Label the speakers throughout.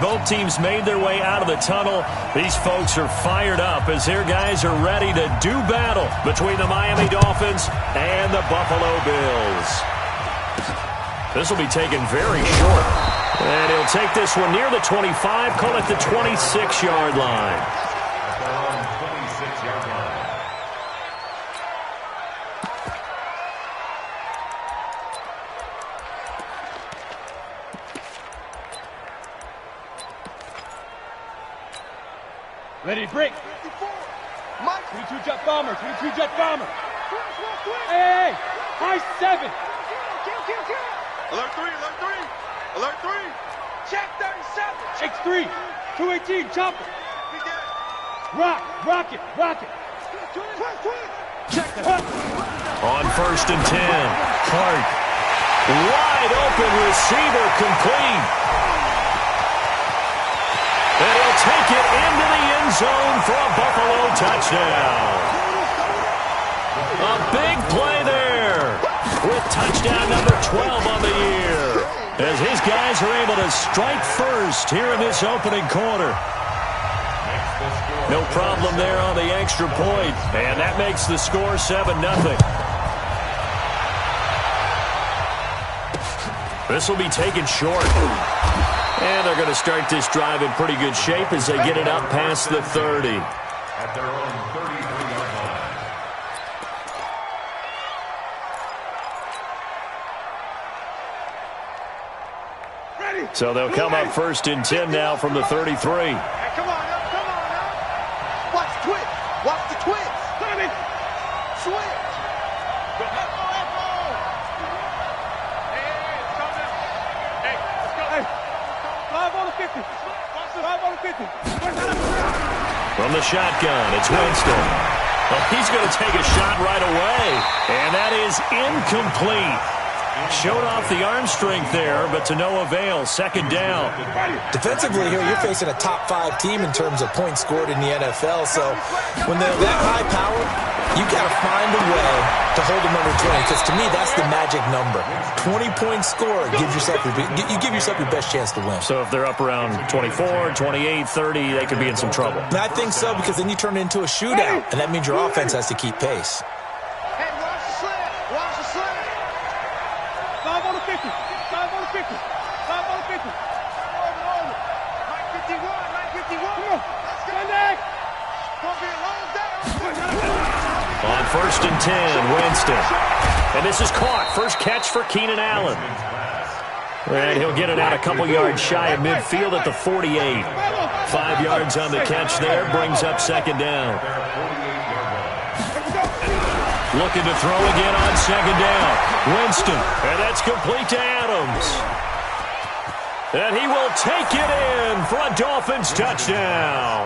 Speaker 1: both teams made their way out of the tunnel. These folks are fired up as their guys are ready to do battle between the Miami Dolphins and the Buffalo Bills. This will be taken very short. And he'll take this one near the 25, call it the 26-yard line.
Speaker 2: Ready, break. Mike. 22 jet bomber, 22 jet bomber. Hey, high 7.
Speaker 3: Alert 3, alert 3. Alert 3. Check 37.
Speaker 2: X3, 218, chopper. Rock it.
Speaker 3: Check
Speaker 2: that.
Speaker 1: On 1st and 10, Hart. Wide open receiver complete. And he'll take it into the end zone for a Buffalo touchdown. A big play there with touchdown number 12 on the year, as his guys are able to strike first here in this opening quarter. No problem there on the extra point, and that makes the score 7-0. This will be taken short. And they're going to start this drive in pretty good shape as they get it up past the 30.
Speaker 4: At their own 33-yard
Speaker 2: Ready.
Speaker 1: So they'll come up 1st and 10 now from the 33.
Speaker 3: Hey, come on now. Watch the twitch. Watch the twitch. Switch.
Speaker 1: From the shotgun, it's Winston. Well, he's going to take a shot right away, and that is incomplete. Showed off the arm strength there, but to no avail. 2nd down.
Speaker 5: Defensively here, you're facing a top 5 team in terms of points scored in the NFL, so when they're that high powered, you got to find a way to hold them under 20, because to me, that's the magic number. 20-point score gives yourself you give yourself your best chance to win.
Speaker 1: So if they're up around 24, 28, 30, they could be in some trouble.
Speaker 5: And I think so, because then you turn it into a shootout, and that means your offense has to keep pace.
Speaker 3: Hey, watch the slant. Watch the slant.
Speaker 2: 5 on the 50. 5 on the 50. 5 on the 50.
Speaker 3: Over. 951. 951.
Speaker 2: Come on.
Speaker 3: Let's go.
Speaker 2: Connect.
Speaker 3: Gonna be a long day.
Speaker 1: On 1st and 10, Winston. And this is caught. First catch for Keenan Allen. And he'll get it out a couple yards shy of midfield at the 48. 5 yards on the catch there. Brings up 2nd down. Looking to throw again on 2nd down. Winston. And that's complete to Adams. And he will take it in for a Dolphins touchdown.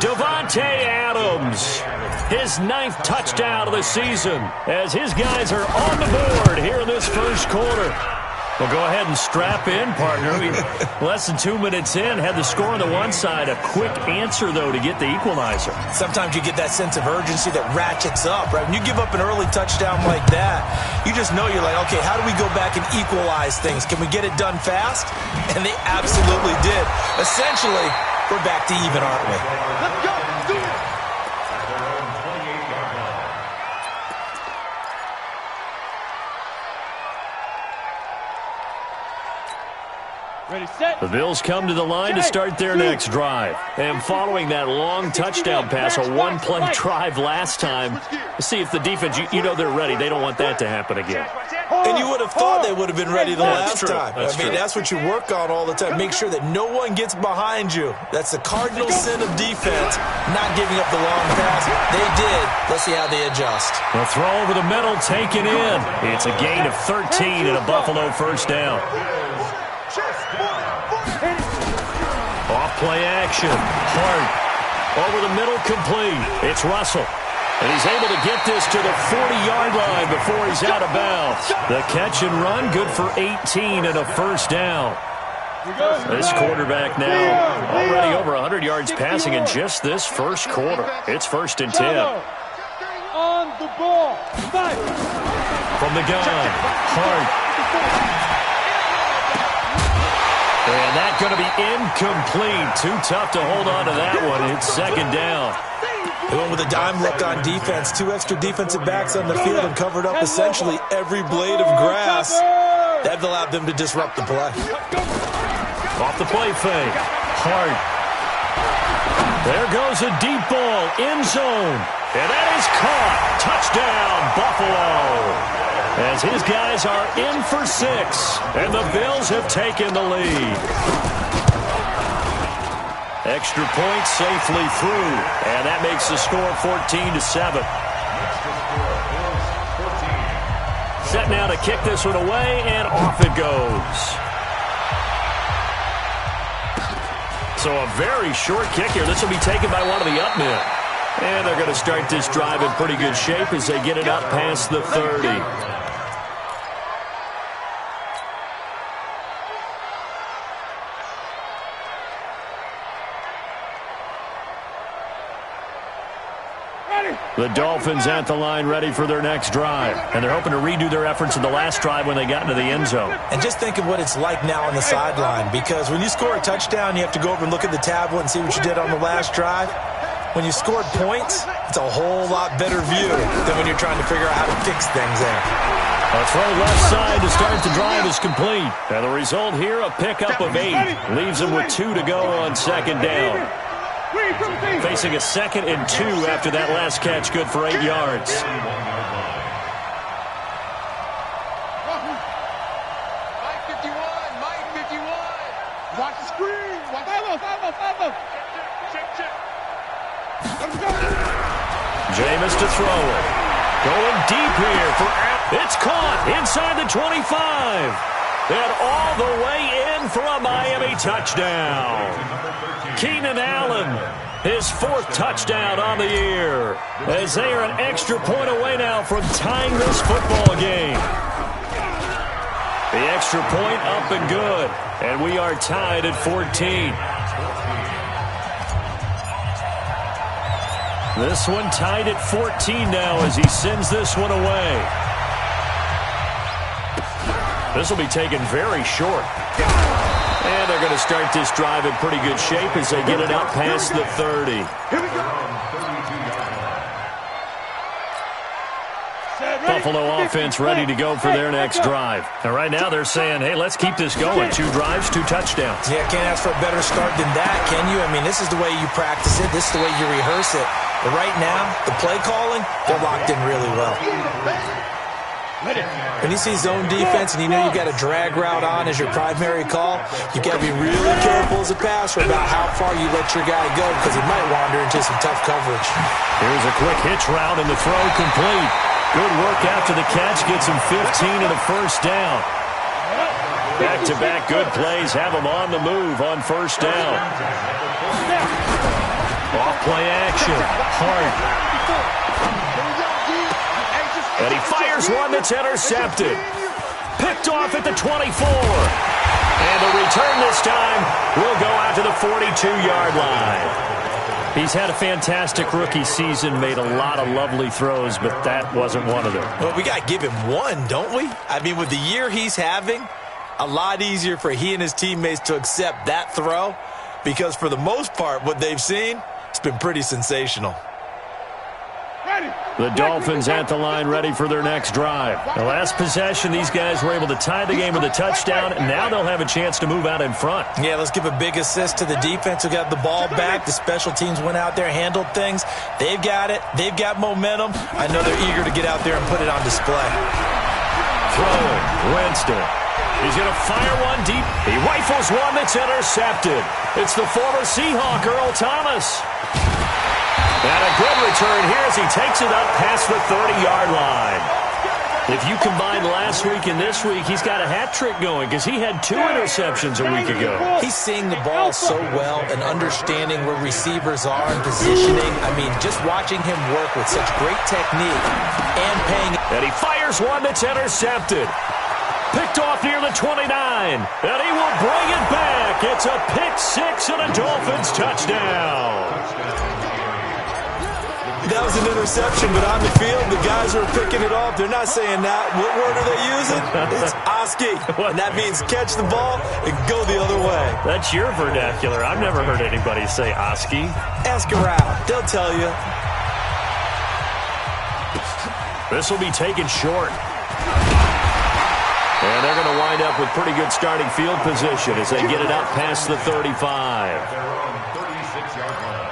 Speaker 1: Davante Adams, his 9th touchdown of the season, as his guys are on the board here in this first quarter. Well, go ahead and strap in, partner. Less than 2 minutes in, had the score on the one side. A quick answer, though, to get the equalizer.
Speaker 5: Sometimes you get that sense of urgency that ratchets up, right? When you give up an early touchdown like that, you just know you're like, okay, how do we go back and equalize things? Can we get it done fast? And they absolutely did. Essentially, we're back to even, aren't we?
Speaker 3: Let's go. Do it.
Speaker 2: Ready, set.
Speaker 1: The Bills come to the line to start their next drive. And following that long touchdown pass, a one-play drive last time, see if the defense, you know they're ready. They don't want that to happen again.
Speaker 5: And you would have thought they would have been ready the last time.
Speaker 1: That's true.
Speaker 5: That's what you work on all the time. Make sure that no one gets behind you. That's the cardinal sin of defense, not giving up the long pass. They did. Let's see how they adjust.
Speaker 1: The throw over the middle, taken in. It's a gain of 13 and a Buffalo first down. Off play action. Hart over the middle, complete. It's Russell. And he's able to get this to the 40-yard line before he's out of bounds. The catch and run, good for 18 and a first down. This quarterback now already over 100 yards passing in just this first quarter. It's 1st and 10.
Speaker 2: On the ball.
Speaker 1: From the gun, Hart. And that's going to be incomplete. Too tough to hold on to that one. It's second down.
Speaker 5: They went with a dime look on defense. 2 extra defensive backs on the field and covered up essentially every blade of grass. That allowed them to disrupt the play.
Speaker 1: Off the play fake. Hart. There goes a deep ball. End zone. And that is caught. Touchdown, Buffalo. As his guys are in for 6. And the Bills have taken the lead. Extra point safely through. And that makes the score 14-7. Set now to kick this one away, and off it goes. So a very short kick here. This will be taken by one of the up men. And they're going to start this drive in pretty good shape as they get it up past the 30. The Dolphins at the line ready for their next drive. And they're hoping to redo their efforts in the last drive when they got into the end zone.
Speaker 5: And just think of what it's like now on the sideline, because when you score a touchdown, you have to go over and look at the tablet and see what you did on the last drive. When you scored points, it's a whole lot better view than when you're trying to figure out how to fix things there.
Speaker 1: A throw left side to start the drive is complete. And the result here, a pickup of 8. Leaves them with 2 to go on second down. Facing a 2nd and 2 after that last catch, good for 8 yards.
Speaker 3: Mike 51, Mike 51. Watch the screen. Follow.
Speaker 1: Jameis to throw it. Going deep here for it's caught inside the 25. And all the way in for a Miami touchdown. Keenan Allen, his 4th touchdown on the year. As they are an extra point away now from tying this football game. The extra point up and good. And we are tied at 14. This one tied at 14 now as he sends this one away. This will be taken very short. And they're going to start this drive in pretty good shape as they get it out past the 30.
Speaker 3: Here we go.
Speaker 1: Buffalo offense ready to go for their next drive. And right now they're saying, hey, let's keep this going. 2 drives, 2 touchdowns.
Speaker 5: Yeah, can't ask for a better start than that, can you? I mean, this is the way you practice it. This is the way you rehearse it. But right now, the play calling, they're locked in really well. When you see zone defense and you know you got a drag route on as your primary call, you got to be really careful as a passer about how far you let your guy go because he might wander into some tough coverage.
Speaker 1: Here's a quick hitch route and the throw complete. Good work after the catch, gets him 15 and a first down. Back-to-back good plays have him on the move on first down. Off-play action. Hart. And he fires one that's intercepted. Picked off at the 24. And the return this time will go out to the 42-yard line. He's had a fantastic rookie season, made a lot of lovely throws, but that wasn't one of them.
Speaker 5: Well, we got to give him one, don't we? I mean, with the year he's having, a lot easier for he and his teammates to accept that throw because for the most part, what they've seen, it's been pretty sensational.
Speaker 1: The Dolphins at the line ready for their next drive. The last possession, these guys were able to tie the game with a touchdown, and now they'll have a chance to move out in front.
Speaker 5: Yeah, let's give a big assist to the defense who got the ball back. The special teams went out there, handled things. They've got it. They've got momentum. I know they're eager to get out there and put it on display.
Speaker 1: Throwing, Winston. He's going to fire one deep. He rifles one that's intercepted. It's the former Seahawk, Earl Thomas. And a good return here as he takes it up past the 30-yard line. If you combine last week and this week, he's got a hat trick going because he had 2 interceptions a week ago.
Speaker 5: He's seeing the ball so well and understanding where receivers are and positioning. I mean, just watching him work with such great technique and paying.
Speaker 1: And he fires one that's intercepted. Picked off near the 29. And he will bring it back. It's a pick 6 and a Dolphins touchdown.
Speaker 5: That was an interception, but on the field, the guys who are picking it off, they're not saying that. What word are they using? It's Oski, and that means catch the ball and go the other way.
Speaker 1: That's your vernacular. I've never heard anybody say Oski.
Speaker 5: Ask around. They'll tell you.
Speaker 1: This will be taken short. And they're going to wind up with pretty good starting field position as they get it out past the 35.
Speaker 4: Their own 36-yard line.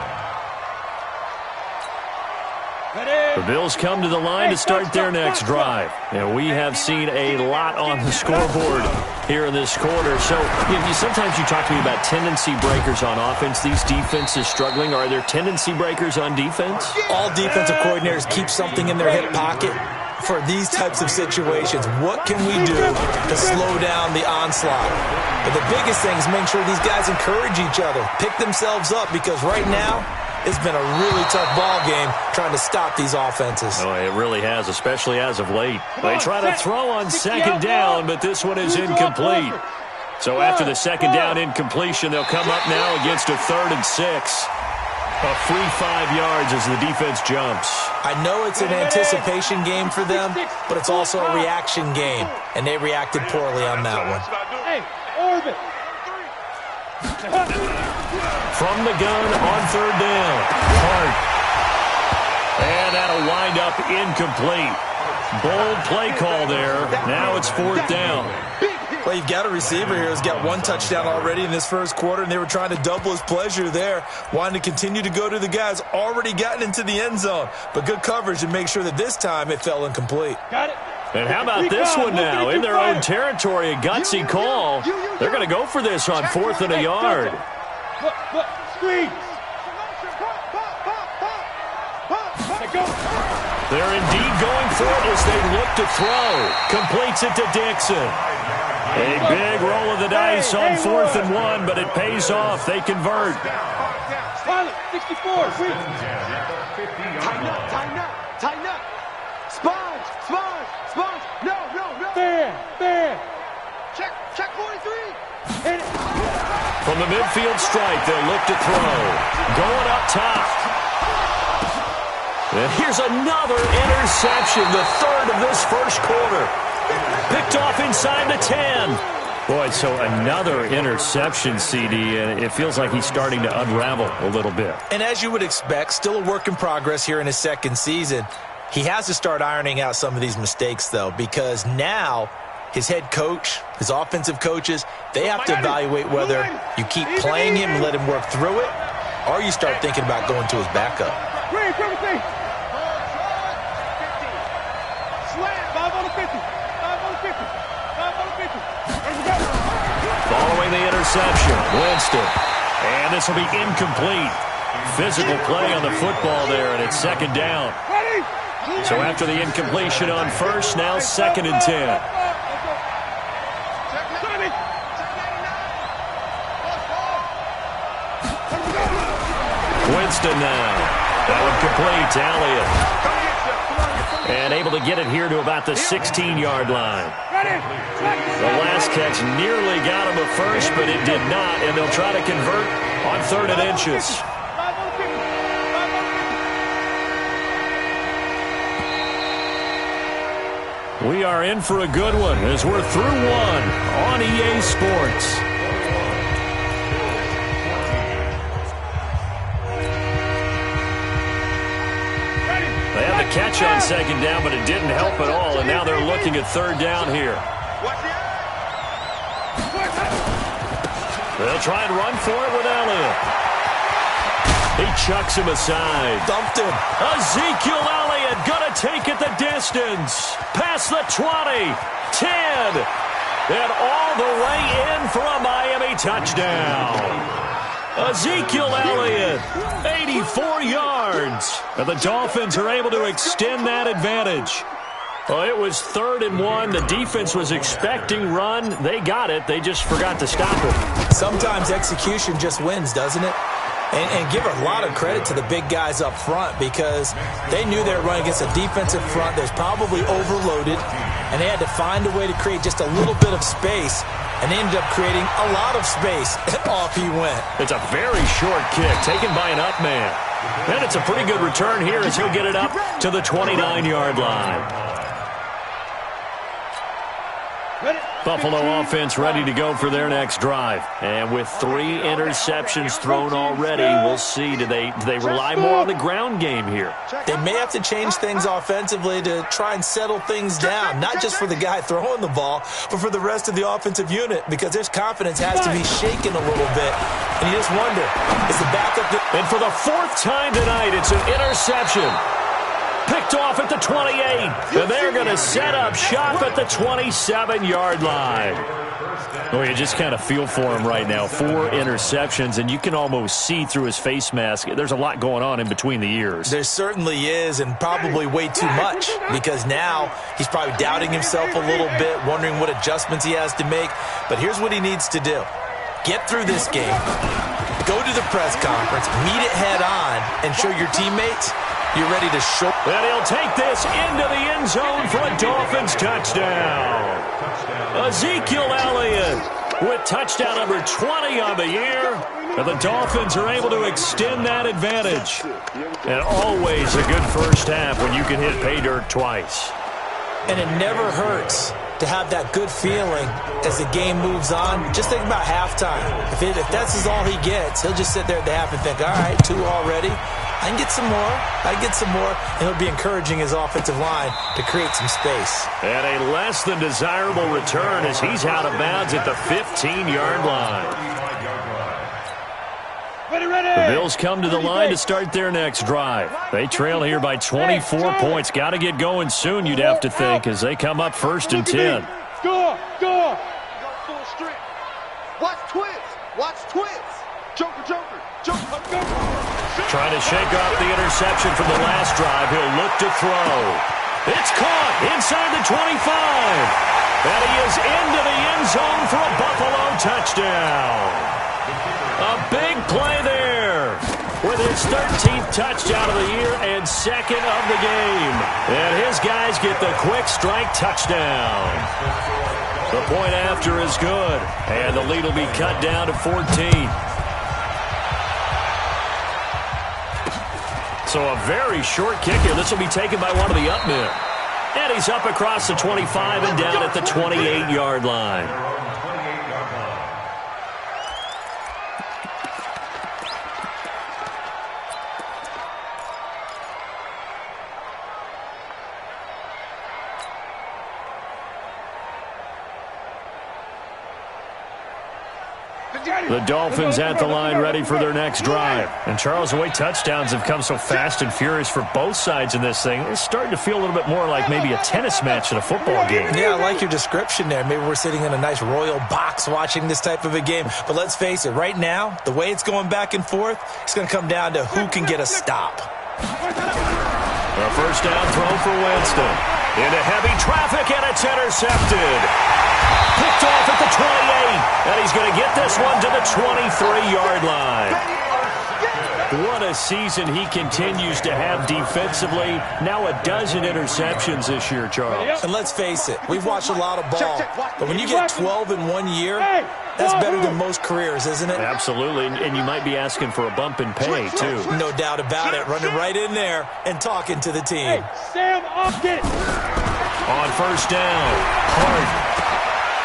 Speaker 1: The Bills come to the line to start their next drive. And we have seen a lot on the scoreboard here in this quarter. So sometimes you talk to me about tendency breakers on offense. These defenses struggling. Are there tendency breakers on defense?
Speaker 5: All defensive coordinators keep something in their hip pocket for these types of situations. What can we do to slow down the onslaught? But the biggest thing is make sure these guys encourage each other, pick themselves up, because right now it's been a really tough ball game trying to stop these offenses.
Speaker 1: Oh, it really has, especially as of late. They try to throw on second down, but this one is incomplete. So after the second down incompletion, they'll come up now against a 3rd and 6. A free 5 yards as the defense jumps.
Speaker 5: I know it's an anticipation game for them, but it's also a reaction game, and they reacted poorly on that one.
Speaker 2: Hey, orbit.
Speaker 1: From the gun on 3rd down. Hart. And that'll wind up incomplete. Bold play call there. Now it's 4th down.
Speaker 5: Well, you've got a receiver here who's got 1 touchdown already in this first quarter, and they were trying to double his pleasure there, wanting to continue to go to the guys already gotten into the end zone. But good coverage to make sure that this time it fell incomplete.
Speaker 2: Got it.
Speaker 1: And how about this one now? In their own territory, a gutsy call. They're going to go for this on 4th and a yard.
Speaker 2: Look, squeeze.
Speaker 1: They're indeed going for it as they look to throw. Completes it to Dixon. A big roll of the dice on 4th and 1, but it pays off. They convert.
Speaker 2: Pilot, 64, quick.
Speaker 3: Tighten up. Sponge. No.
Speaker 2: Fair.
Speaker 3: Check 43.
Speaker 2: Hit it.
Speaker 1: From the midfield stripe, they'll look to throw. Going up top. And here's another interception, the 3rd of this first quarter. Picked off inside the 10. Boy, so another interception, CD, and it feels like he's starting to unravel a little bit.
Speaker 5: And as you would expect, still a work in progress here in his second season. He has to start ironing out some of these mistakes, though, because now his head coach, his offensive coaches, they have to evaluate whether you keep playing him and let him work through it, or you start thinking about going to his backup.
Speaker 2: Green, slam. 5 on the 50.
Speaker 1: Following the interception, Winston. And this will be incomplete. Physical play on the football there, and it's 2nd down. So after the incompletion on 1st, now 2nd and 10. Winston now. That one complete to Elliott. And able to get it here to about the 16-yard line. The last catch nearly got him a first, but it did not, and they'll try to convert on 3rd and inches. We are in for a good one as we're through one on EA Sports. They had the catch on 2nd down, but it didn't help at all, and now they're looking at 3rd down here. They'll try and run for it with Elliott. He chucks him aside.
Speaker 5: Dumped him.
Speaker 1: Ezekiel Elliott gonna take it the distance. Past the 20, 10, and all the way in for a Miami touchdown. Ezekiel Elliott, 84 yards. And the Dolphins are able to extend that advantage. Well, it was 3rd and 1. The defense was expecting run. They got it. They just forgot to stop it.
Speaker 5: Sometimes execution just wins, doesn't it? And give a lot of credit to the big guys up front because they knew they were running against a defensive front that was probably overloaded, and they had to find a way to create just a little bit of space, and they ended up creating a lot of space, and off he went.
Speaker 1: It's a very short kick taken by an up man. And it's a pretty good return here as he'll get it up to the 29-yard line. Buffalo offense ready to go for their next drive. And with 3 interceptions thrown already, we'll see. Do they rely more on the ground game here?
Speaker 5: They may have to change things offensively to try and settle things down, not just for the guy throwing the ball, but for the rest of the offensive unit, because their confidence has to be shaken a little bit. And you just wonder, is the backup...
Speaker 1: And for the 4th time tonight, it's an interception. Picked off at the 28, and they're going to set up shop at the 27-yard line. Oh, you just kind of feel for him right now. 4 interceptions, and you can almost see through his face mask. There's a lot going on in between the ears.
Speaker 5: There certainly is, and probably way too much, because now he's probably doubting himself a little bit, wondering what adjustments he has to make. But here's what he needs to do. Get through this game, go to the press conference, meet it head on, and show your teammates you're ready to show.
Speaker 1: And he'll take this into the end zone for a Dolphins touchdown. Ezekiel Elliott with touchdown number 20 on the year. And the Dolphins are able to extend that advantage. And always a good first half when you can hit pay dirt twice.
Speaker 5: And it never hurts to have that good feeling as the game moves on. Just think about halftime. If that's all he gets, he'll just sit there at the half and think, all right, 2 already. I can get some more. I can get some more. And he'll be encouraging his offensive line to create some space.
Speaker 1: And a less than desirable return as he's out of bounds at the 15-yard line. The Bills come to the line to start their next drive. They trail here by 24 points. Got to get going soon, you'd have to think, as they come up 1st and 10.
Speaker 2: Go!
Speaker 3: Watch twits! Watch twits! Joker!
Speaker 1: Trying to shake off the interception from the last drive. He'll look to throw. It's caught inside the 25. And he is into the end zone for a Buffalo touchdown. A big play there with his 13th touchdown of the year and 2nd of the game. And his guys get the quick strike touchdown. The point after is good. And the lead will be cut down to 14. So a very short kick here. This will be taken by one of the up men. And he's up across the 25 and down at the 28-yard line. The Dolphins at the line ready for their next drive. And Charles, the way touchdowns have come so fast and furious for both sides in this thing, it's starting to feel a little bit more like maybe a tennis match in a football game.
Speaker 5: Yeah, I like your description there. Maybe we're sitting in a nice royal box watching this type of a game. But let's face it, right now, the way it's going back and forth, it's going to come down to who can get a stop.
Speaker 1: A first down throw for Winston. Into heavy traffic, and it's intercepted. Picked off at the 28, and he's going to get this one to the 23-yard line. What a season he continues to have defensively. Now a dozen interceptions this year, Charles.
Speaker 5: And let's face it, we've watched a lot of ball, but when you get 12 in 1 year, that's better than most careers, isn't it?
Speaker 1: Absolutely, and you might be asking for a bump in pay, too.
Speaker 5: No doubt about it. Running right in there and talking to the team.
Speaker 2: Hey, Sam, up it.
Speaker 1: On first down, Hart.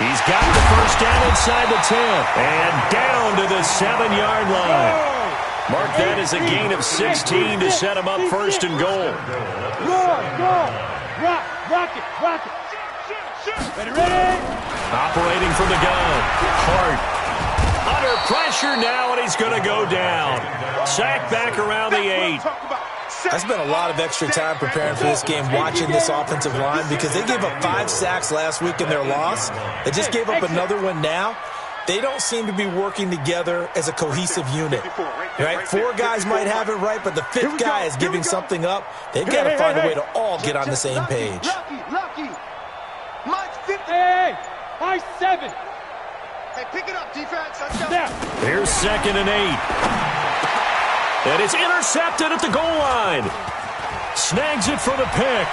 Speaker 1: He's got the first down inside the 10 and down to the 7-yard line. Mark that as a gain of 16 to set him up 1st and goal.
Speaker 2: Go. Rock it. Ready?
Speaker 5: Operating from the gun.
Speaker 1: Hart under pressure now, and he's going to go down. Sacked back around the 8.
Speaker 5: I spent a lot of extra time preparing for this game watching this offensive line because they gave up 5 sacks last week in their loss. They just gave up another one now. They don't seem to be working together as a cohesive unit. Right? 4 guys might have it right, but the 5th guy is giving something up. They've got to find a way to all get on the same page.
Speaker 3: Lucky. Mike's 50.
Speaker 2: Hey, high 7.
Speaker 3: Hey, pick it up, defense.
Speaker 1: Here's 2nd and 8. And it's intercepted at the goal line. Snags it for the pick.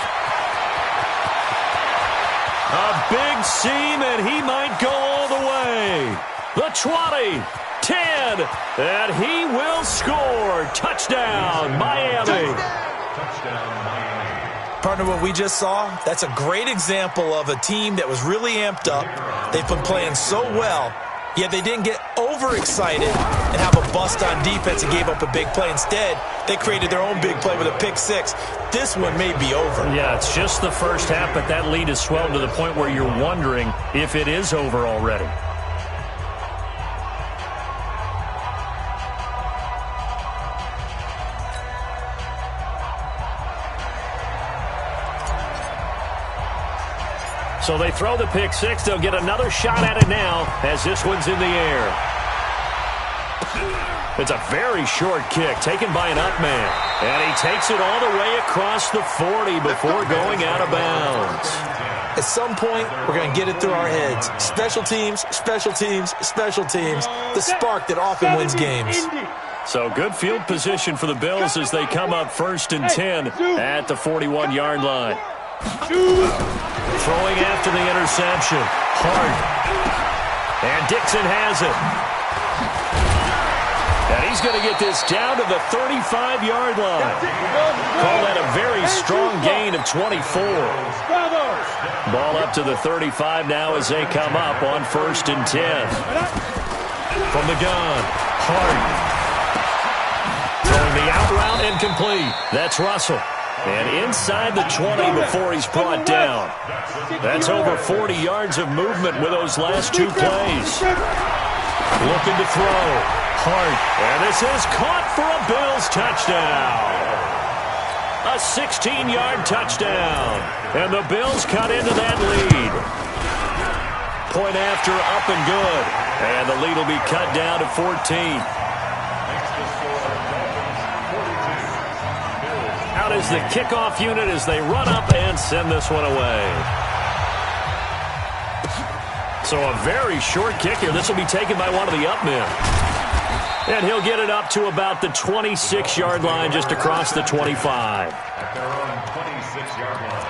Speaker 1: A big seam, and he might go all the way. The 20, 10, and he will score. Touchdown, Miami.
Speaker 4: Touchdown, Miami.
Speaker 5: Partner, what we just saw, that's a great example of a team that was really amped up. They've been playing so well, yet they didn't get overexcited and have a bust on defense and gave up a big play. Instead, they created their own big play with a pick six. This one may be over.
Speaker 1: Yeah, it's just the first half, but that lead has swelled to the point where you're wondering if it is over already. So they throw the pick six. They'll get another shot at it now as this one's in the air. It's a very short kick taken by an up man. And he takes it all the way across the 40 before going out of bounds.
Speaker 5: At some point, we're going to get it through our heads. Special teams, special teams, special teams. The spark that often wins games.
Speaker 1: So good field position for the Bills as they come up 1st and 10 at the 41-yard line. Throwing after the interception. Hart. And Dixon has it. And he's going to get this down to the 35-yard line. Call that a very strong gain of 24. Ball up to the 35 now as they come up on 1st and 10. From the gun, Hart. Throwing the out route and complete. That's Russell. And inside the 20 before he's brought down. That's over 40 yards of movement with those last two plays. Looking to throw. Hart. And this is caught for a Bills touchdown. A 16-yard touchdown. And the Bills cut into that lead. Point after up and good. And the lead will be cut down to 14. Out is the kickoff unit as they run up and send this one away. So a very short kick here. This will be taken by one of the up men. And he'll get it up to about the 26-yard line, just across the 25.
Speaker 4: At their own 26-yard line.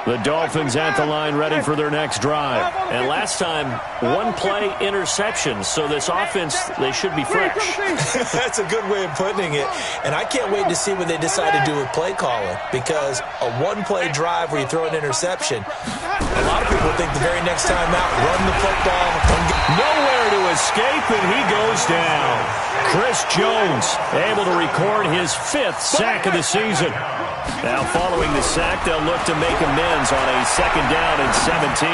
Speaker 1: The Dolphins at the line ready for their next drive. And last time, one play interception. So this offense, they should be fresh.
Speaker 5: That's a good way of putting it. And I can't wait to see what they decide to do with play calling. Because a one-play drive where you throw an interception, a lot of people think the very next time out, run the football.
Speaker 1: Nowhere to escape, and he goes down. Chris Jones able to record his 5th sack of the season. Now following the sack, they'll look to make amends on a 2nd down and 17.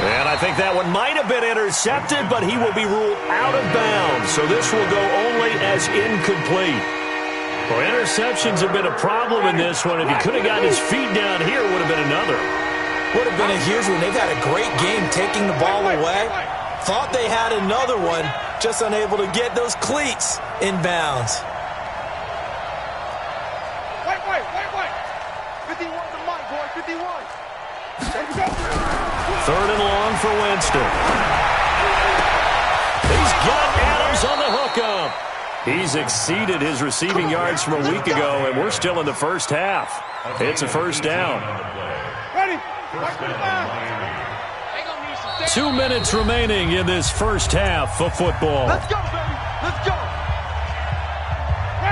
Speaker 1: And I think that one might have been intercepted, but he will be ruled out of bounds. So this will go only as incomplete. Well, interceptions have been a problem in this one. If he could have gotten his feet down here, it would have been another.
Speaker 5: Would have been a huge one. They've had a great game taking the ball away. Thought they had another one, just unable to get those cleats in bounds.
Speaker 3: Wait. 51 to Mike, boy, 51.
Speaker 1: 3rd and long for Winston. He's got Adams on the hookup. He's exceeded his receiving yards from a week ago, and we're still in the first half. It's a 1st down.
Speaker 3: Ready?
Speaker 1: 2 minutes remaining in this first half of football.
Speaker 3: Let's go, baby. Let's go.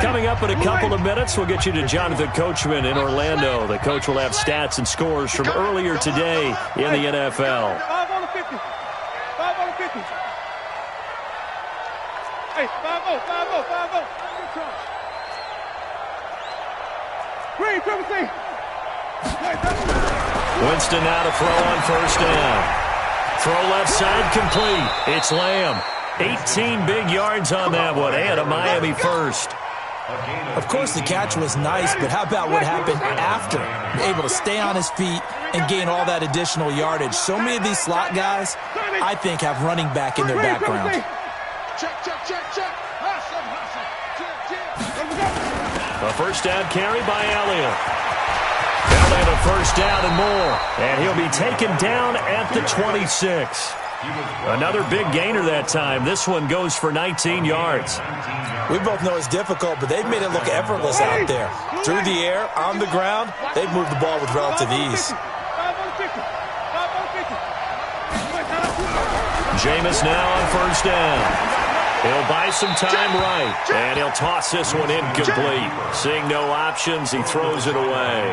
Speaker 1: Coming up in a couple of minutes, we'll get you to Jonathan Coachman in Orlando. The coach will have stats and scores from earlier today in the NFL.
Speaker 3: 5 on the 50. 5 on the 50. Hey, 5-0, 5-0, 5-0. Green, triple C.
Speaker 1: Winston now to throw on 1st down. Throw left side complete. It's Lamb. 18 big yards on that one, and a Miami first.
Speaker 5: Of course, the catch was nice, but how about what happened after? Able to stay on his feet and gain all that additional yardage. So many of these slot guys, I think, have running back in their background.
Speaker 3: Check.
Speaker 1: A 1st down carry by Elliott. Elliott a 1st down and more, and he'll be taken down at the 26. Another big gainer that time. This one goes for 19 yards.
Speaker 5: We both know it's difficult, but they've made it look effortless out there. Through the air, on the ground, they've moved the ball with relative ease.
Speaker 3: 5 on the 50. 5 on the 50.
Speaker 1: Jameis now on first down. He'll buy some time right, and he'll toss this one incomplete. Seeing no options, he throws it away.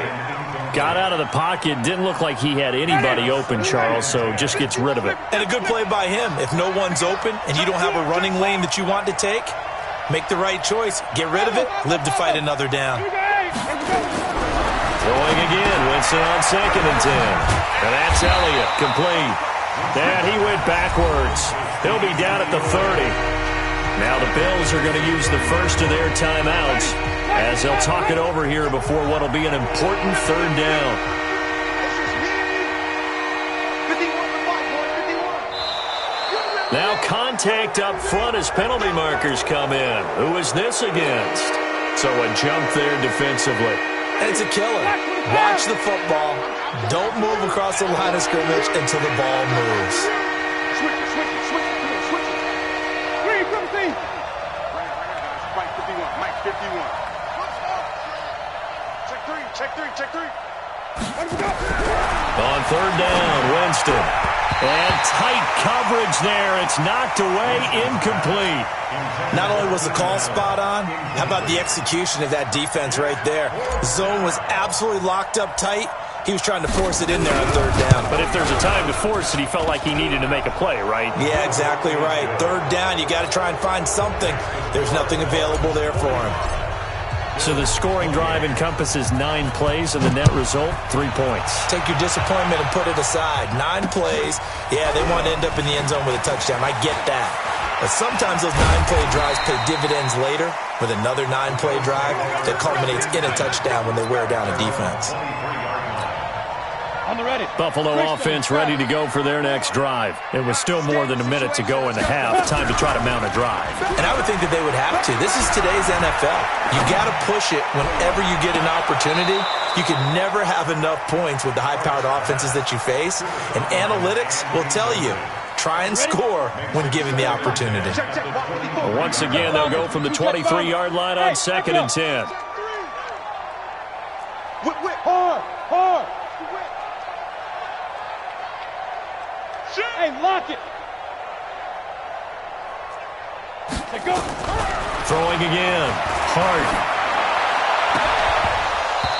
Speaker 6: Got out of the pocket, didn't look like he had anybody open, Charles, so just gets rid of it.
Speaker 5: And a good play by him. If no one's open and you don't have a running lane that you want to take, make the right choice. Get rid of it, live to fight another down.
Speaker 1: Throwing again, Winston on 2nd and 10. And that's Elliott, complete. And he went backwards. He'll be down at the 30. Now the Bills are going to use the first of their timeouts as they'll talk it over here before what will be an important 3rd down. Now contact up front as penalty markers come in. Who is this against? So a jump there defensively.
Speaker 5: And it's a killer. Watch the football. Don't move across the line of scrimmage until the ball moves.
Speaker 3: Switch it. Green, from the team. Mike 51. Check three.
Speaker 1: On 3rd down, Winston. And tight coverage there. It's knocked away, incomplete.
Speaker 5: Not only was the call spot on, how about the execution of that defense right there? The zone was absolutely locked up tight. He was trying to force it in there on 3rd down.
Speaker 6: But if there's a time to force it, he felt like he needed to make a play, right?
Speaker 5: Yeah, exactly right. 3rd down, you got to try and find something. There's nothing available there for him.
Speaker 6: So the scoring drive encompasses 9 plays, and the net result, 3 points.
Speaker 5: Take your disappointment and put it aside. 9 plays. Yeah, they want to end up in the end zone with a touchdown. I get that. But sometimes those 9-play drives pay dividends later with another 9-play drive that culminates in a touchdown when they wear down a defense.
Speaker 2: On the ready.
Speaker 6: Buffalo offense ready to go for their next drive. It was still more than a minute to go in the half. Time to try to mount a drive.
Speaker 5: And I would think that they would have to. This is today's NFL. You got to push it whenever you get an opportunity. You can never have enough points with the high-powered offenses that you face. And analytics will tell you, try and score when given the opportunity.
Speaker 1: Once again, they'll go from the 23-yard line on 2nd and 10.
Speaker 2: Hard. Hey, lock it. Let's go.
Speaker 1: Throwing again. Hart.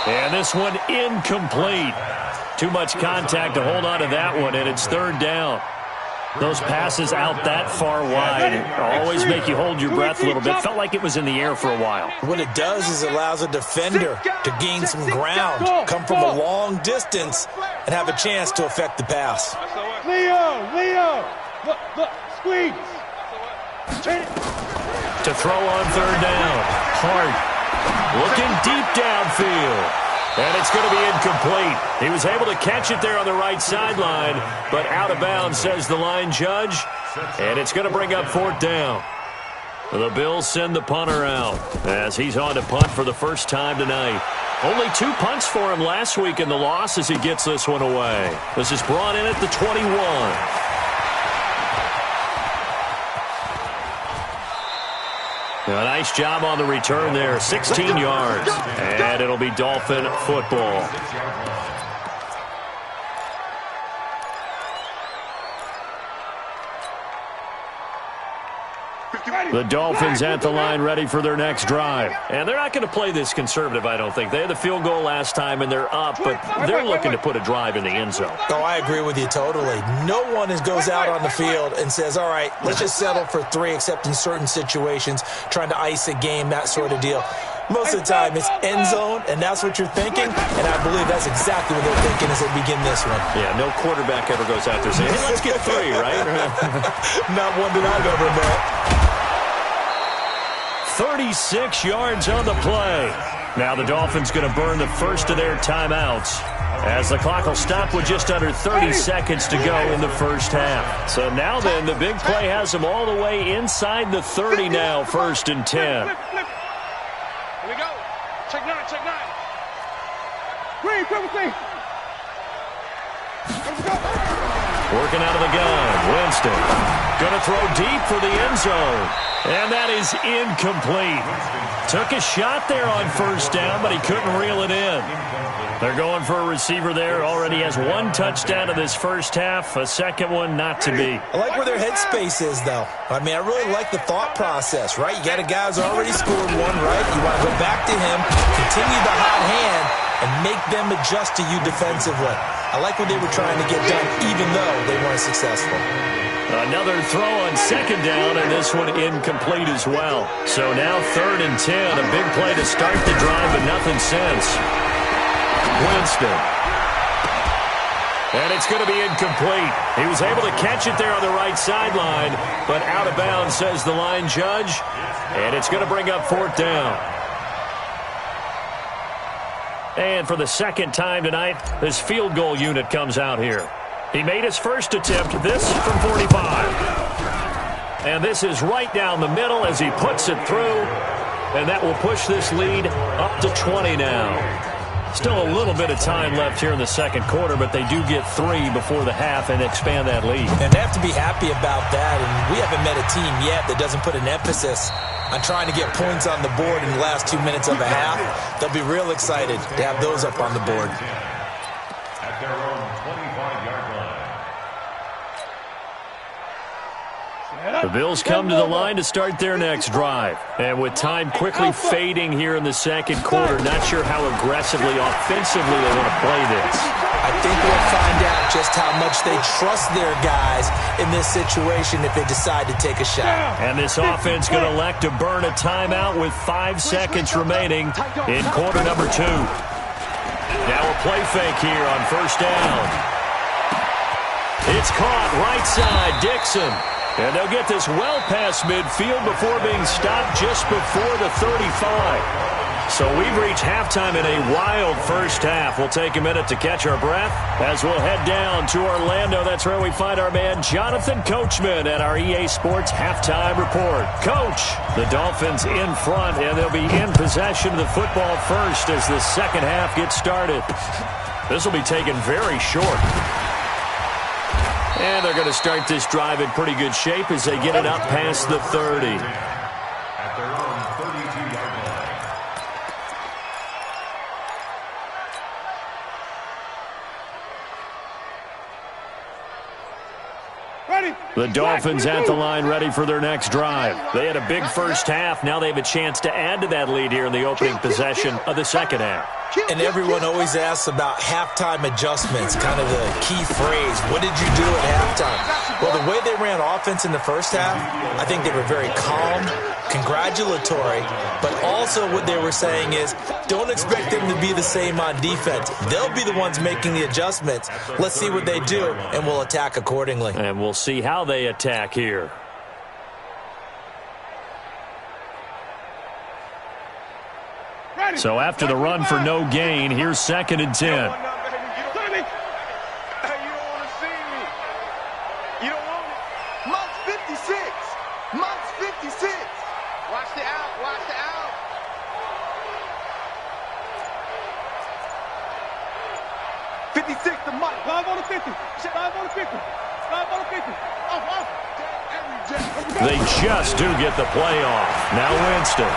Speaker 1: And this one incomplete. Too much contact to hold on to that one, and it's 3rd down. Those passes out that far wide always make you hold your breath a little bit. Felt like it was in the air for a while.
Speaker 5: What it does is it allows a defender to gain some ground, come from a long distance, and have a chance to affect the pass.
Speaker 2: Leo. Look, squeeze.
Speaker 1: To throw on 3rd down. Hart looking deep downfield. And it's going to be incomplete. He was able to catch it there on the right sideline, but out of bounds, says the line judge. And it's going to bring up 4th down. The Bills send the punter out as he's on to punt for the first time tonight. Only 2 punts for him last week in the loss as he gets this one away. This is brought in at the 21. A nice job on the return there, 16 yards. And it'll be Dolphin football. The Dolphins at the line ready for their next drive. And they're not going to play this conservative, I don't think. They had the field goal last time, and they're up, but they're looking to put a drive in the end zone.
Speaker 5: Oh, I agree with you totally. No one goes out on the field and says, all right, let's just settle for 3, except in certain situations, trying to ice a game, that sort of deal. Most of the time, it's end zone, and that's what you're thinking, and I believe that's exactly what they're thinking as they begin this one.
Speaker 1: Yeah, no quarterback ever goes out there saying, hey, let's get 3, right?
Speaker 5: Not one that I've ever met.
Speaker 1: 36 yards on the play. Now the Dolphins going to burn the first of their timeouts as the clock will stop with just under 30 seconds to go in the first half. So now then, the big play has them all the way inside the 30 now, 1st and 10.
Speaker 3: Here we go. Check 9.
Speaker 2: Green, come with me. Let's go.
Speaker 6: Working out of the gun. Winston. Going to throw deep for the end zone. And that is incomplete. Took a shot there on first down, but he couldn't reel it in. They're going for a receiver there. Already has one touchdown in this first half. A second one not to be.
Speaker 5: I like where their headspace is, though. I mean, I really like the thought process, right? You got a guy who's already scored one, right? You want to go back to him, continue the hot hand, and make them adjust to you defensively. I like what they were trying to get done, even though they weren't successful.
Speaker 6: Another throw on second down, and this one incomplete as well. So now 3rd and 10. A big play to start the drive, but nothing since. Winston. And it's going to be incomplete. He was able to catch it there on the right sideline, but out of bounds, says the line judge. And it's going to bring up 4th down. And for the second time tonight, this field goal unit comes out here. He made his first attempt, this from 45. And this is right down the middle as he puts it through. And that will push this lead up to 20 now. Still a little bit of time left here in the second quarter, but they do get 3 before the half and expand that lead.
Speaker 5: And they have to be happy about that. And we haven't met a team yet that doesn't put an emphasis on trying to get points on the board in the last 2 minutes of a half. They'll be real excited to have those up on the board.
Speaker 4: At their own 25-yard line.
Speaker 6: The Bills come to the line to start their next drive. And with time quickly fading here in the second quarter, not sure how aggressively, offensively they want to play this.
Speaker 5: I think we'll find out just how much they trust their guys in this situation if they decide to take a shot.
Speaker 6: And this offense going to elect to burn a timeout with 5 seconds remaining in quarter number 2. Now a play fake here on first down. It's caught right side, Dixon. And they'll get this well past midfield before being stopped just before the 35. So we've reached halftime in a wild first half. We'll take a minute to catch our breath as we'll head down to Orlando. That's where we find our man Jonathan Coachman at our EA Sports Halftime Report. Coach, the Dolphins in front, and they'll be in possession of the football first as the second half gets started. This will be taken very short. And they're going to start this drive in pretty good shape as they get it up past the 30.
Speaker 4: At their own 32-yard line.
Speaker 2: Ready.
Speaker 6: The Dolphins at the line ready for their next drive. They had a big first half. Now they have a chance to add to that lead here in the opening possession of the second half.
Speaker 5: And everyone always asks about halftime adjustments, kind of the key phrase. What did you do at halftime? Well, the way they ran offense in the first half, I think they were very calm, congratulatory, but also what they were saying is don't expect them to be the same on defense. They'll be the ones making the adjustments. Let's see what they do, and we'll attack accordingly.
Speaker 6: And we'll see how they attack here. So after the run for no gain, here's 2nd and 10.
Speaker 3: You don't want to see me. You don't want it. Monk's 56. Monk's 56. Watch the out. Watch the out. '56 to Mike.
Speaker 2: 5 on the 50. 5 on the 50. 5 on the 50. Off.
Speaker 6: They just do get the play off. Now Winston.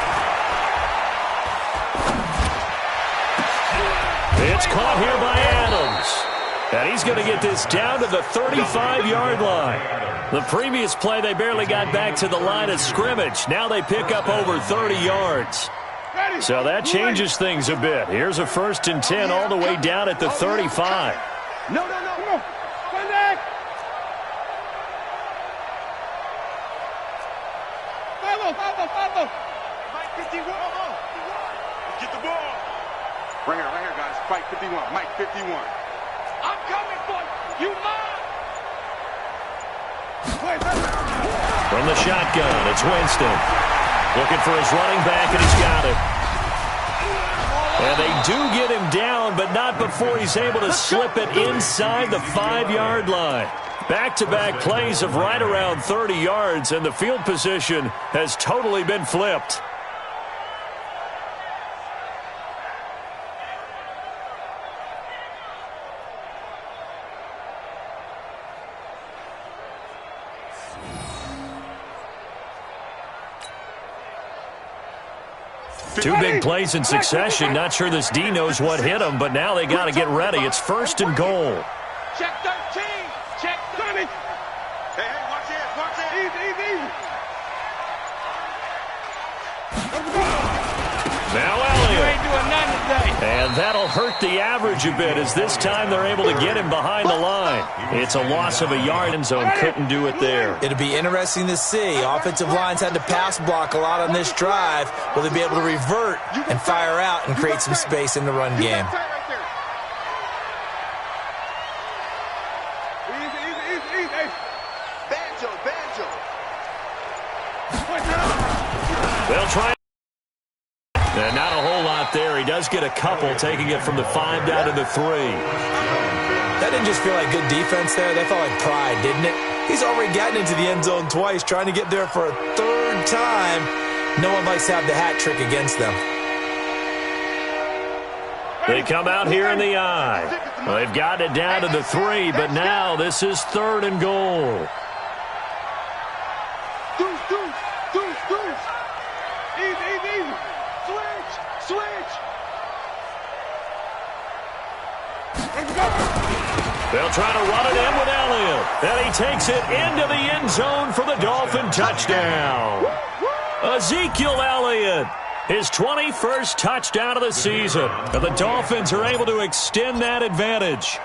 Speaker 6: It's caught here by Adams. And he's going to get this down to the 35-yard line. The previous play, they barely got back to the line of scrimmage. Now they pick up over 30 yards. So that changes things a bit. Here's a 1st and 10 all the way down at the 35.
Speaker 2: No. Come on. Run back. 5-0.
Speaker 3: Mike 51. Get the ball. Right here, guys. Fight 51. Mike 51. I'm coming for you. You mine.
Speaker 6: From the shotgun, it's Winston. Looking for his running back, and he's got it. And they do get him down, but not before he's able to slip it inside the 5-yard line. Back-to-back plays of right around 30 yards, and the field position has totally been flipped. Two big plays in succession. Not sure this D knows what hit him, but now they got to get ready. It's 1st and goal.
Speaker 2: Check 13. Check 30.
Speaker 3: Hey, watch it. Watch it.
Speaker 2: Easy.
Speaker 6: Now
Speaker 2: You
Speaker 6: Elliott.
Speaker 2: ain't doing nothing today.
Speaker 6: And that'll hurt the average a bit, as this time they're able to get him behind the line. It's a loss of a yard, and zone couldn't do it there.
Speaker 5: It'll be interesting to see. Offensive lines had to pass block a lot on this drive. Will they be able to revert and fire out and create some space in the run game?
Speaker 2: Easy.
Speaker 3: Banjo.
Speaker 6: They'll try. And not a whole lot there. He does get a couple, taking it from the 5 down to the 3.
Speaker 5: That didn't just feel like good defense there. That felt like pride, didn't it? He's already gotten into the end zone twice, trying to get there for a 3rd time. No one likes to have the hat trick against them.
Speaker 6: They come out here in the eye. Well, they've got it down to the 3, but now this is 3rd and goal.
Speaker 2: Deuce. Easy. Switch.
Speaker 6: They'll try to run it in with Elliott. And he takes it into the end zone for the Dolphin touchdown. Ezekiel Elliott, his 21st touchdown of the season. And the Dolphins are able to extend that advantage.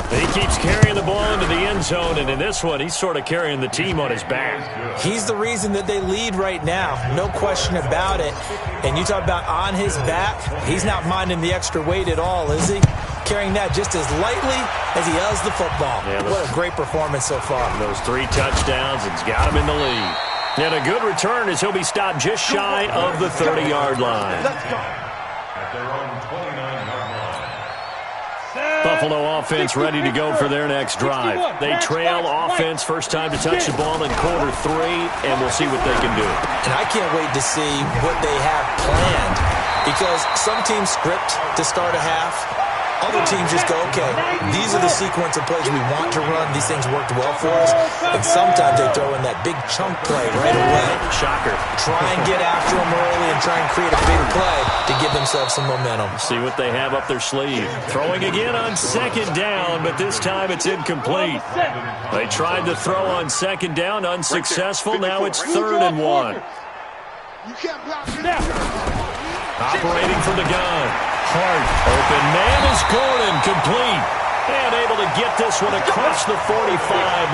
Speaker 6: He keeps carrying the ball into the end zone, and in this one, he's sort of carrying the team on his back.
Speaker 5: He's the reason that they lead right now. No question about it. And you talk about on his back, he's not minding the extra weight at all, is he? Carrying that just as lightly as he does the football.
Speaker 6: Yeah,
Speaker 5: what a great performance so far.
Speaker 6: Those 3 touchdowns, it's got him in the lead. And a good return as he'll be stopped just shy of the 30-yard line.
Speaker 4: At their own 29-yard line.
Speaker 6: Buffalo offense ready to go for their next drive. They trail offense, first time to touch the ball in quarter 3, and we'll see what they can do.
Speaker 5: And I can't wait to see what they have planned, because some teams script to start a half. Other teams just go, okay, these are the sequence of plays we want to run. These things worked well for us. And sometimes they throw in that big chunk play right away.
Speaker 6: Shocker.
Speaker 5: Try and get after them early and try and create a big play to give themselves some momentum.
Speaker 6: See what they have up their sleeve. Throwing again on 2nd down, but this time it's incomplete. They tried to throw on 2nd down, unsuccessful. Now it's 3rd and 1.
Speaker 3: You can't block me now.
Speaker 6: Operating from the gun. Hart, open man is Gordon, complete. And able to get this one across the 45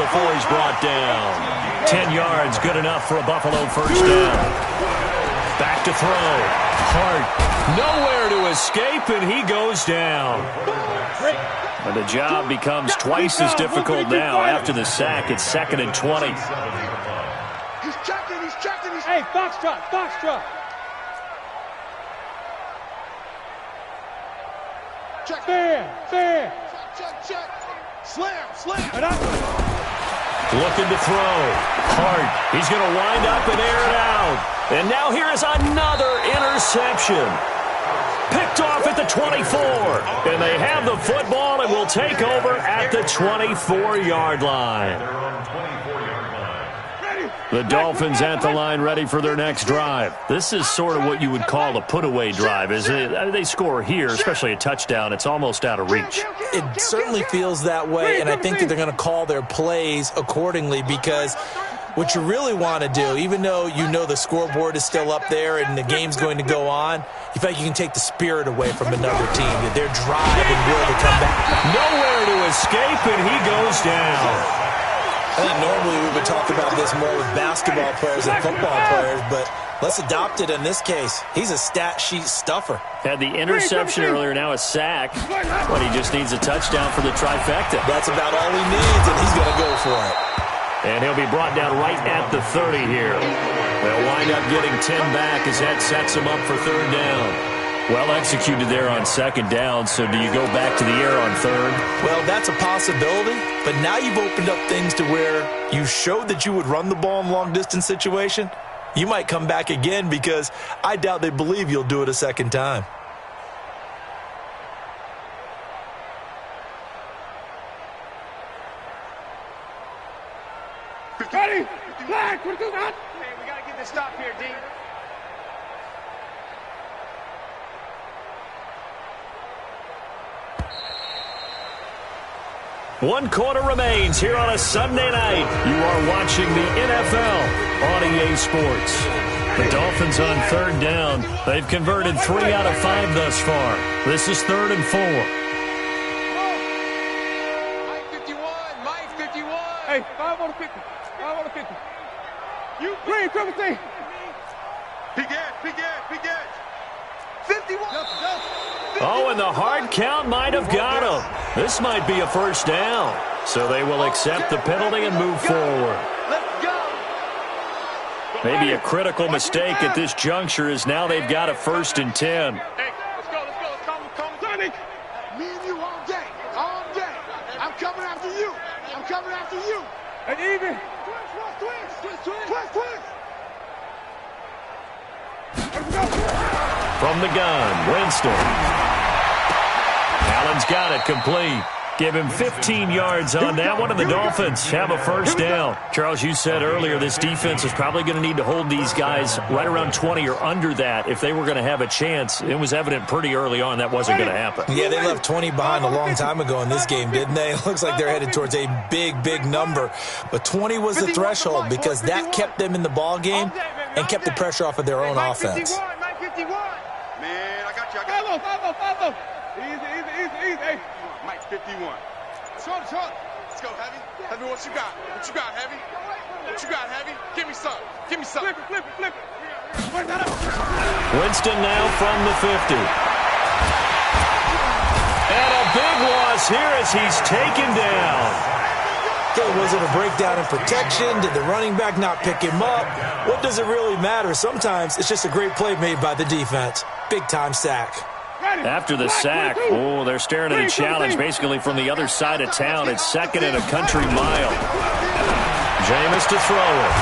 Speaker 6: before he's brought down. 10 yards, good enough for a Buffalo first down. Back to throw. Hart, nowhere to escape, and he goes down. And the job becomes twice as difficult now after the sack. It's 2nd and 20.
Speaker 3: He's checking.
Speaker 2: Hey, Foxtrot.
Speaker 3: Check.
Speaker 2: Fair.
Speaker 3: Check. Slam.
Speaker 6: Looking to throw. Hart, he's going to wind up and air it out. And now here is another interception. Picked off at the 24. And they have the football and will take over at the 24-yard line.
Speaker 4: Their own 24-yard line.
Speaker 6: The Dolphins at the line ready for their next drive. This is sort of what you would call a put-away drive. They score here, especially a touchdown. It's almost out of reach.
Speaker 5: It certainly feels that way, and I think that they're going to call their plays accordingly, because what you really want to do, even though you know the scoreboard is still up there and the game's going to go on, you feel like you can take the spirit away from another team, their drive and will to come back.
Speaker 6: Nowhere to escape, and he goes down.
Speaker 5: I think normally we would talk about this more with basketball players and football players, but let's adopt it in this case. He's a stat sheet stuffer.
Speaker 6: Had the interception earlier, now a sack. But he just needs a touchdown for the trifecta.
Speaker 5: That's about all he needs, and he's going to go for it.
Speaker 6: And he'll be brought down right at the 30 here. They'll wind up getting 10 back as that sets him up for 3rd down. Well executed there on 2nd down, so do you go back to the air on 3rd?
Speaker 5: Well, that's a possibility, but now you've opened up things to where you showed that you would run the ball in long-distance situation. You might come back again, because I doubt they believe you'll do it a second time.
Speaker 2: Ready? Flag. What is that?
Speaker 3: Hey, we got to get this stop here, D.
Speaker 6: One quarter remains here on a Sunday night. You are watching the NFL on EA Sports. The Dolphins on third down. They've converted 3 out of 5 thus far. This is 3rd and 4.
Speaker 3: Mike 51, Mike 51.
Speaker 2: Hey, 5 on the 50. 5 on the 50. You green, triple T.
Speaker 3: Big edge. 51.
Speaker 6: Oh, and the hard count might have got him. This might be a first down. So they will accept the penalty and move forward.
Speaker 3: Let's go.
Speaker 6: Maybe a critical mistake at this juncture is now they've got a 1st and 10.
Speaker 3: Hey, let's go. Come, Sonic. Me and you all day. I'm coming after you.
Speaker 2: And even.
Speaker 3: Twist.
Speaker 6: From the gun, Winston. Allen's got it complete. Give him 15 yards on that one, and the Dolphins have a first down. Charles, you said earlier this defense is probably going to need to hold these guys right around 20 or under that if they were going to have a chance. It was evident pretty early on that wasn't going to happen.
Speaker 5: Yeah, they left 20 behind a long time ago in this game, didn't they? It looks like they're headed towards a big number. But 20 was the threshold because that kept them in the ball game and kept the pressure off of their own offense.
Speaker 3: Mike 51. Man, I got you.
Speaker 2: Follow. Easy. Hey.
Speaker 3: Mike 51. Short. Let's go, Heavy. Heavy, what you got? Heavy? Give me some.
Speaker 2: Flip it.
Speaker 6: Winston now from the 50. And a big loss here as he's taken down.
Speaker 5: Okay, was it a breakdown in protection? Did the running back not pick him up? What does it really matter? Sometimes it's just a great play made by the defense. Big-time sack.
Speaker 6: After the sack, they're staring at a challenge basically from the other side of town. It's 2nd and a country mile. Jameis to throw it.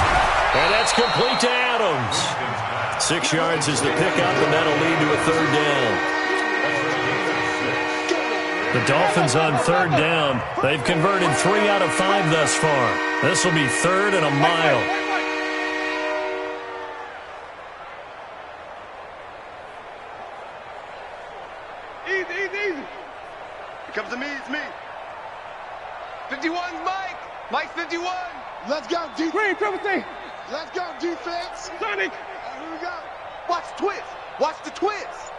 Speaker 6: And that's complete to Adams. 6 yards is the pickup, and that'll lead to a 3rd down. The Dolphins on 3rd down. They've converted 3 out of 5 thus far. This will be 3rd and a mile.
Speaker 2: Easy.
Speaker 3: Here comes to me, it's me. 51's Mike. Mike 51. Let's go, defense.
Speaker 2: Green, triple T.
Speaker 3: Let's go, defense.
Speaker 2: Sonic.
Speaker 3: Here we go. Watch the twist.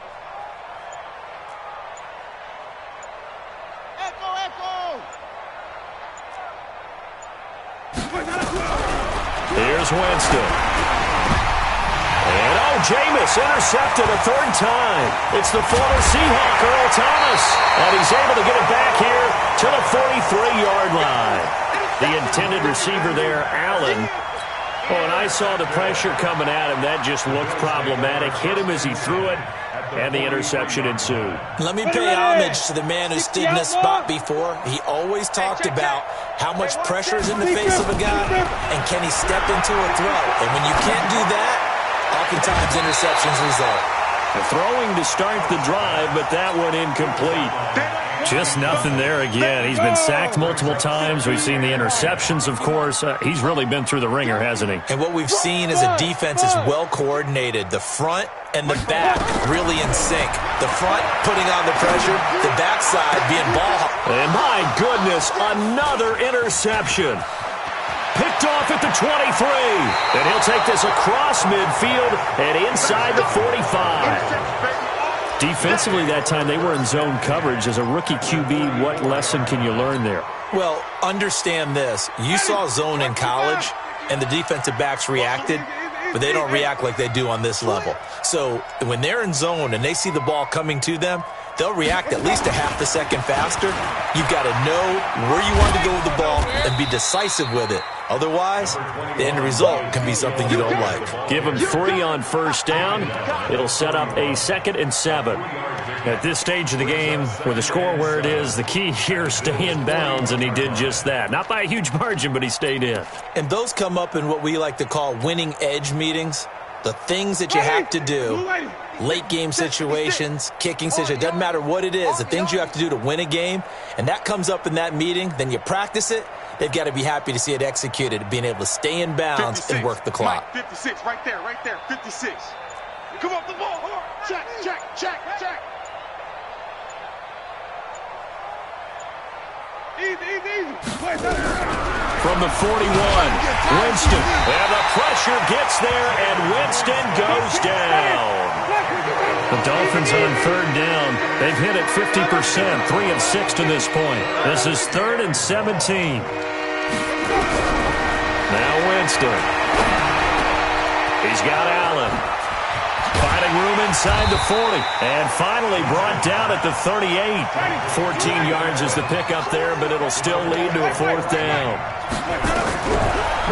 Speaker 3: Echo.
Speaker 6: Here's Winston. And, Jameis intercepted a 3rd time. It's the former Seahawk, Earl Thomas. And he's able to get it back here to the 43-yard line. The intended receiver there, Allen. And I saw the pressure coming at him. That just looked problematic. Hit him as he threw it, and the interception ensued.
Speaker 5: Let me pay homage to the man who stood in this spot before. He always talked about how much pressure is in the face of a guy, and can he step into a throw. And when you can't do that, oftentimes interceptions result.
Speaker 6: Throwing to start the drive, but that one incomplete. Just nothing there again. He's been sacked multiple times. We've seen the interceptions, of course. He's really been through the ringer, hasn't he?
Speaker 5: And what we've seen is a defense is well coordinated. The front and the back really in sync. The front putting on the pressure, the backside being ball.
Speaker 6: And my goodness, another interception. Picked off at the 23. And he'll take this across midfield and inside the 45. Defensively that time, they were in zone coverage. As a rookie QB, what lesson can you learn there?
Speaker 5: Well, understand this. You saw zone in college, and the defensive backs reacted, but they don't react like they do on this level. So when they're in zone and they see the ball coming to them, they'll react at least a half a second faster. You've got to know where you want to go with the ball and be decisive with it. Otherwise, the end result can be something you don't like.
Speaker 6: Give him 3 on first down. It'll set up a 2nd and 7. At this stage of the game, with the score where it is, the key here is stay in bounds, and he did just that. Not by a huge margin, but he stayed in.
Speaker 5: And those come up in what we like to call winning edge meetings. The things that you have to do, late game situations, kicking situations, doesn't matter what it is, the things you have to do to win a game, and that comes up in that meeting, then you practice it. They've got to be happy to see it executed, being able to stay in bounds
Speaker 3: 56,
Speaker 5: and work the clock.
Speaker 3: Mike, 56, right there, 56. Come off the ball, check.
Speaker 6: From the 41, Winston. And the pressure gets there, and Winston goes down. The Dolphins on third down. They've hit it 50%, 3 of 6 to this point. This is 3rd and 17. Now Winston. He's got Allen. Finding room inside the 40. And finally brought down at the 38. 14 yards is the pickup there, but it'll still lead to a 4th down.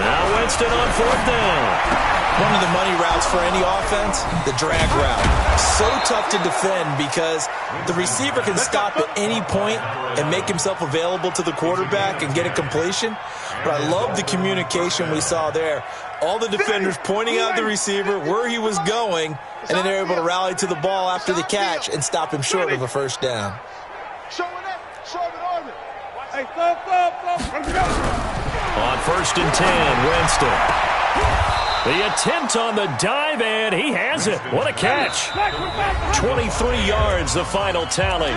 Speaker 6: Now Winston on 4th down.
Speaker 5: One of the money routes for any offense, the drag route. So tough to defend because the receiver can stop at any point and make himself available to the quarterback and get a completion. But I love the communication we saw there. All the defenders pointing out the receiver, where he was going, and then they're able to rally to the ball after the catch and stop him short of a 1st down.
Speaker 6: On 1st and 10, Winston. The attempt on the dive, and he has it. What a catch. 23 yards, the final tally.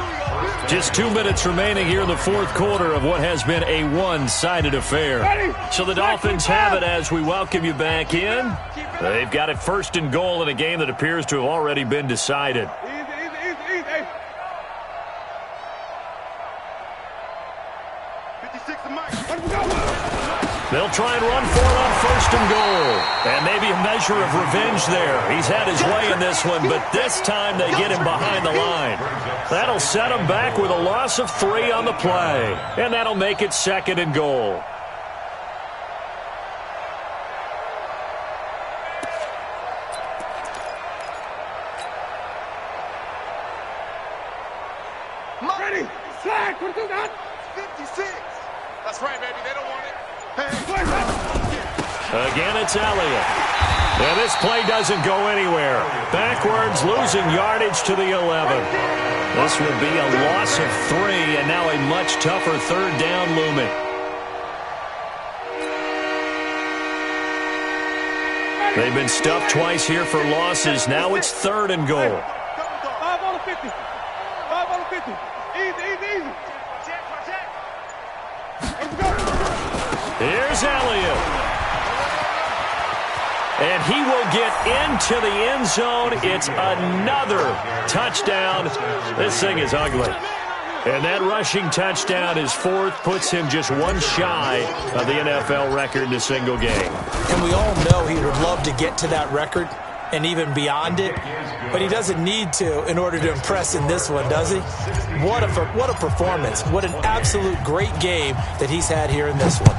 Speaker 6: Just 2 minutes remaining here in the 4th quarter of what has been a one-sided affair. So the Dolphins have it as we welcome you back in. They've got it 1st and goal in a game that appears to have already been decided. They'll try and run for it on 1st and goal. And maybe a measure of revenge there. He's had his way in this one, but this time they get him behind the line. That'll set him back with a loss of 3 on the play. And that'll make it 2nd and goal.
Speaker 2: Ready, flag, what do that?
Speaker 3: 56. That's right, baby. They don't want it.
Speaker 6: Again, it's Elliott. And this play doesn't go anywhere. Backwards, losing yardage to the 11. This will be a loss of 3, and now a much tougher 3rd down looming. They've been stuffed twice here for losses. Now it's 3rd and goal.
Speaker 2: 5 on the 50. 5 on the 50. Easy.
Speaker 6: Here's Elliott. And he will get into the end zone. It's another touchdown. This thing is ugly. And that rushing touchdown is 4th, puts him just 1 shy of the NFL record in a single game.
Speaker 5: And we all know he would love to get to that record and even beyond it, but he doesn't need to in order to impress in this one, does he? What a performance. What an absolute great game that he's had here in this one.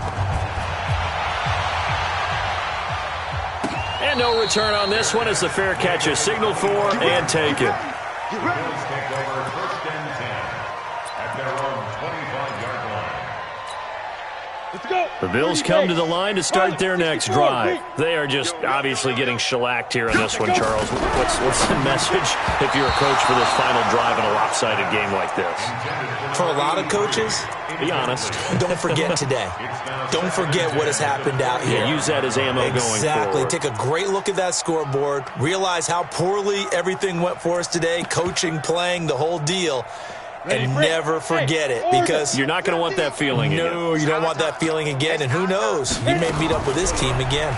Speaker 6: And no return on this one as the fair catch is signaled for and taken.
Speaker 4: Bills take over 1st and 10 at their own 25-yard line.
Speaker 2: Let's go.
Speaker 6: The Bills come to the line to start their next drive. They are just obviously getting shellacked here in this one, Charles. What's the message if you're a coach for this final drive in a lopsided game like this?
Speaker 5: For a lot of coaches,
Speaker 6: be honest.
Speaker 5: Don't forget today. Don't forget what has happened out here.
Speaker 6: Yeah, use that as ammo going forward.
Speaker 5: Exactly. Take a great look at that scoreboard. Realize how poorly everything went for us today. Coaching, playing, the whole deal. And never forget it, because
Speaker 6: you're not going to want that feeling again.
Speaker 5: No, you don't want that feeling again. And who knows? You may meet up with this team again.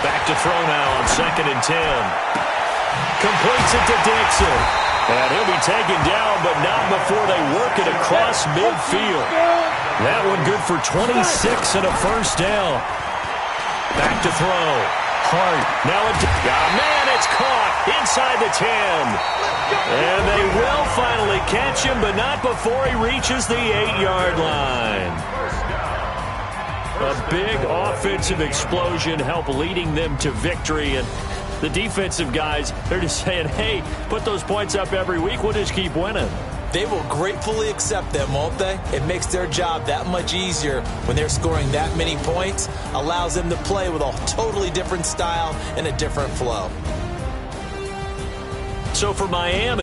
Speaker 6: Back to throw now on 2nd and 10. Completes it to Dixon. And he'll be taken down, but not before they work it across midfield. That one good for 26 and a 1st down. Back to throw. Hart. Now man, it's caught inside the 10. And they will finally catch him, but not before he reaches the 8-yard line. A big offensive explosion helped leading them to victory. And the defensive guys, they're just saying, hey, put those points up every week. We'll just keep winning.
Speaker 5: They will gratefully accept them, won't they? It makes their job that much easier when they're scoring that many points. Allows them to play with a totally different style and a different flow.
Speaker 6: So for Miami,